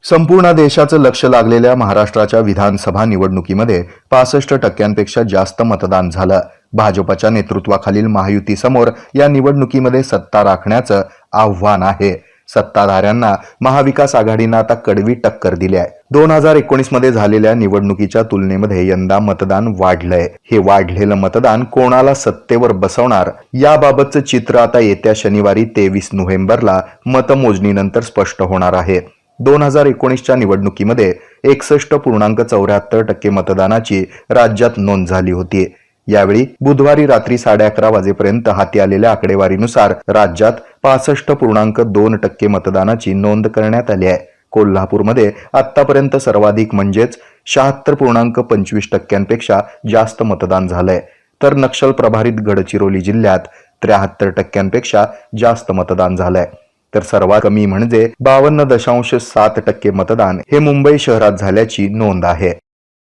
संपूर्ण देशाचं लक्ष लागलेल्या महाराष्ट्राच्या विधानसभा निवडणुकीमध्ये 65% जास्त मतदान झालं। भाजपच्या नेतृत्वाखालील महायुतीसमोर या निवडणुकीमध्ये सत्ता राखण्याचं आव्हान आहे। सत्ताधाऱ्यांना महाविकास आघाडीनं आता कडवी टक्कर दिली आहे। 2019 मध्ये झालेल्या निवडणुकीच्या तुलनेमध्ये यंदा मतदान वाढलंय। हे वाढलेलं मतदान कोणाला सत्तेवर बसवणार याबाबतचं चित्र आता येत्या शनिवारी 23 नोव्हेंबरला मतमोजणीनंतर स्पष्ट होणार आहे। 2019च्या निवडणुकीमध्ये 61.74% मतदानाची राज्यात नोंद झाली होती। यावेळी बुधवारी रात्री 11:30 वाजेपर्यंत हाती आलेल्या आकडेवारीनुसार राज्यात 65.2% मतदानाची नोंद करण्यात आली आहे। कोल्हापूरमध्ये आतापर्यंत सर्वाधिक म्हणजेच 76.25% जास्त मतदान झालंय, तर नक्षल प्रभावित गडचिरोली जिल्ह्यात 73% जास्त मतदान झालंय, तर सर्वात कमी म्हणजे 52.7% मतदान हे मुंबई शहरात झाल्याची नोंद आहे।